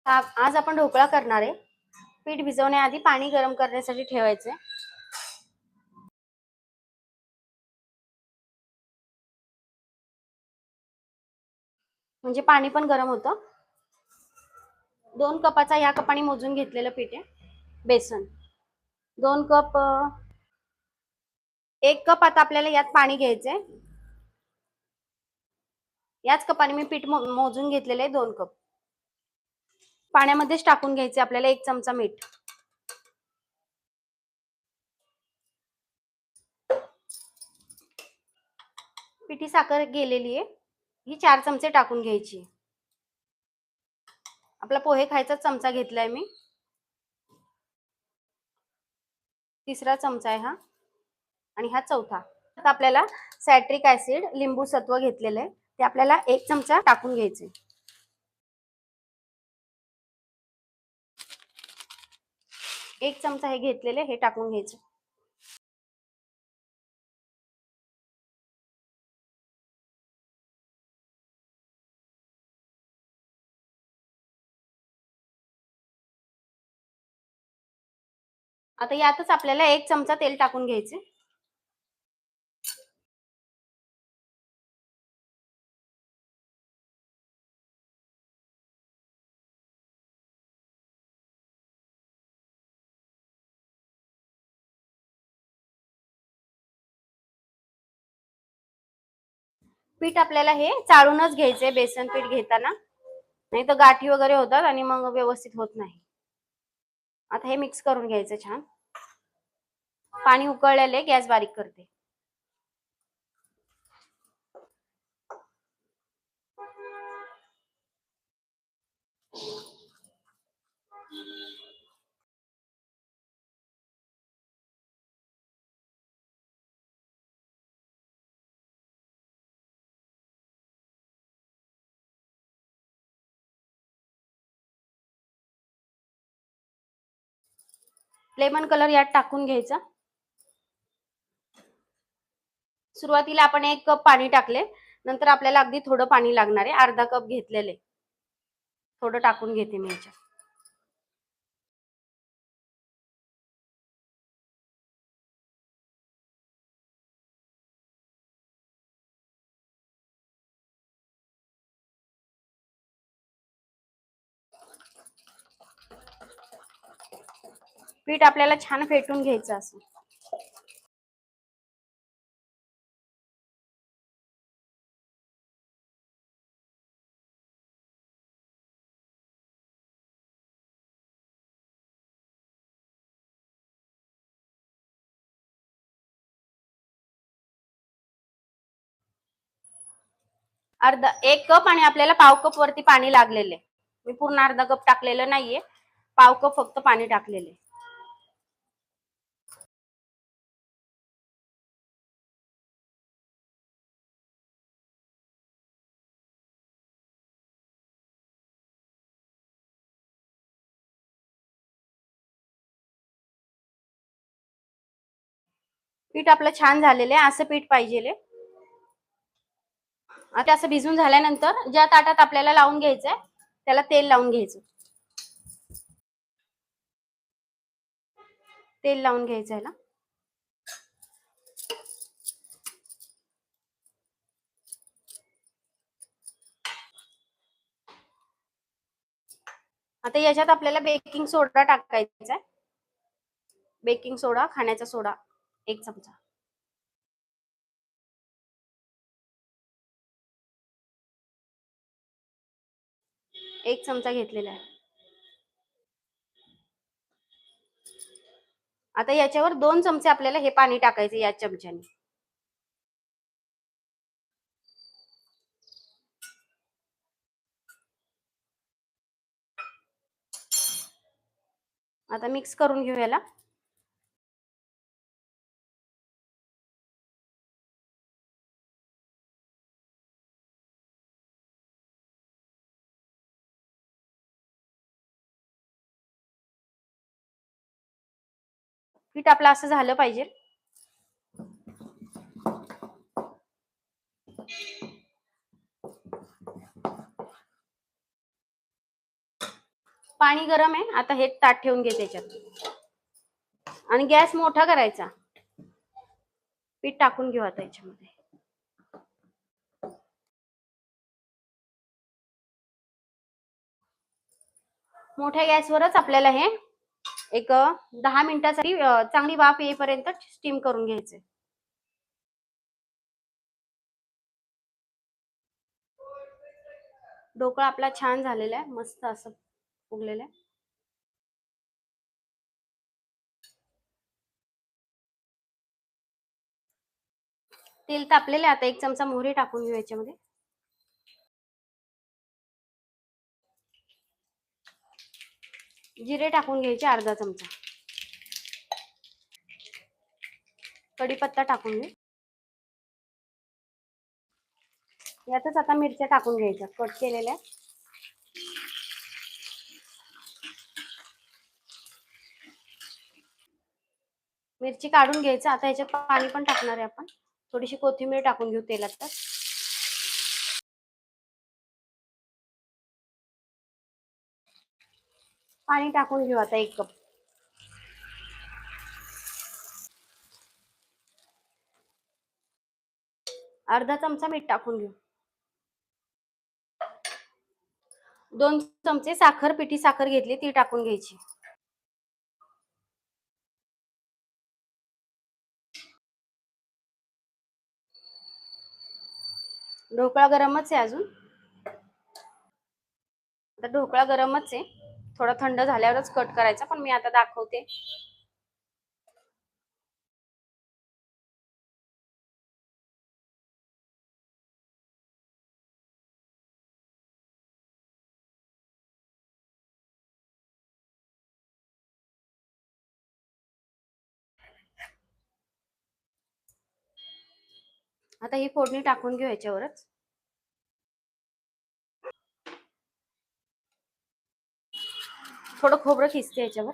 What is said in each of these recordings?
आज आपण ढोकळा करणार आहे. पीठ भिजवण्याआधी पाणी गरम करण्यासाठी ठेवायचे. म्हणजे पाणी पण गरम होतं. 2 कपाचा या कपाने मोजून घेतलेलं पीठ आहे. बेसन 2 कप, 1 कप आता आपल्याला यात पाणी घ्यायचंय. याच कपाने मी पीठ मोजून घेतलेलं आहे 2 कप. पाण्यामध्येच टाकून घ्यायचे आपल्याला 1 चमचा मीठ. पिठी साखर गेलेली आहे. ही 4 चमचे टाकून घ्यायची. आपला पोहे खायचा चमचा घेतलाय मी. तिसरा चमचा आहे हा आणि हा चौथा. आता आपल्याला सायट्रिक ऍसिड लिंबू सत्व घेतलेलं आहे ते आपल्याला 1 चमचा टाकून घ्यायचे. 1 चमचा हे घेतलेले हे टाकून घ्यायचे. आता यातच आपल्याला 1 चमचा तेल टाकून घ्यायचे. पीठ आपल्याला हे चाळूनच घ्यायचंय बेसन पीठ घेताना, नाही तर गाठी वगैरे होतात आणि मग व्यवस्थित होत नाही. आता हे मिक्स करून घ्यायचं छान. पाणी उकळलेले, गॅस बारीक करते. लेमन कलर यात टाकून घ्यायचा. सुरुवातीला आपण 1 कप पाणी टाकले, नंतर आपल्याला अगदी थोडं पाणी लागणार आहे. अर्धा कप घेतलेले. थोडं टाकून घेते मी याच्यात. पीठ आपल्याला छान फेटून घ्यायचं असं. अर्धा 1 कप आणि आपल्याला पाव कप वरती पाणी लागलेले. मी पूर्ण अर्धा कप टाकलेलं नाहीये. पाव कप फक्त पाणी टाकलेले. पीठ आपलं छान झालेलं आहे. असं पीठ पाहिजे. आता असं भिजून झाल्यानंतर ज्या ताटात आपल्याला लावून घ्यायचंय त्याला तेल लावून घ्यायचं. तेल लावून घ्यायचं याला. आता याच्यात आपल्याला बेकिंग सोडा टाकायचा आहे. बेकिंग सोडा, खाण्याचा सोडा 1 चमचा. 1 चमचा घेतलेला आहे. आता याच्यावर 2 चमचे आपल्याला हे पाणी टाकायचं या चमच्याने. आता मिक्स करून घेऊ याला. पीठ आपलं असं झालं पाहिजे. पाणी गरम आहे, आता हे ताट ठेवून घे त्याच्यात आणि गॅस मोठा करायचा. पीठ टाकून घेऊ आता याच्यामध्ये. मोठ्या गॅसवरच आपल्याला हे एक 10 मिनिटासाठी चांगली वाफ येईपर्यंत स्टीम करून घ्यायचे. ढोकळा आपला छान झालेला आहे, मस्त असं फुगलेलं आहे. तेल तापलेलं आहे, आता 1 चमचा मोहरी टाकून घेऊ याच्यामध्ये. जिरे टाकून घ्यायचे अर्धा चमचा. कढीपत्ता टाकून घे. यातच आता मिरच्या टाकून घ्यायच्या कट केलेल्या. मिरची काढून घ्यायचं. आता याच्यात पाणी पण टाकणार आहे आपण. थोडीशी कोथिंबीर टाकून घेऊ तेलात. तर पाणी टाकून घेऊ आता 1 कप. अर्धा चमचा मीठ टाकून घेऊ. 2 चमचे साखर, पिठी साखर घेतली ती टाकून घ्यायची. ढोकळा गरमच आहे अजून. आता ढोकळा गरमच आहे, थोडा थंड झाल्यावरच कट करायचा, पण मी आता दाखवते. आता ही फोडणी टाकून घेऊ याच्यावरच. थोडं खोबरं खिसते याच्यावर.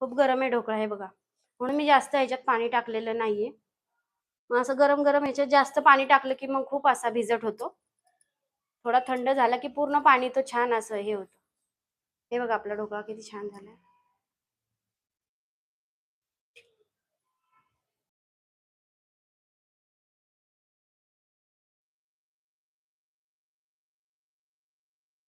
खूप गरम आहे ढोकळा हे बघा, म्हणून मी जास्त ह्याच्यात पाणी टाकलेलं नाहीये. मग असं गरम गरम ह्याच्यात जास्त पाणी टाकलं की मग खूप असा भिजट होतो. थोडा थंड झाला की पूर्ण पाणी तो छान असं हे होतं. हे बघा आपला ढोकळा किती छान झालाय.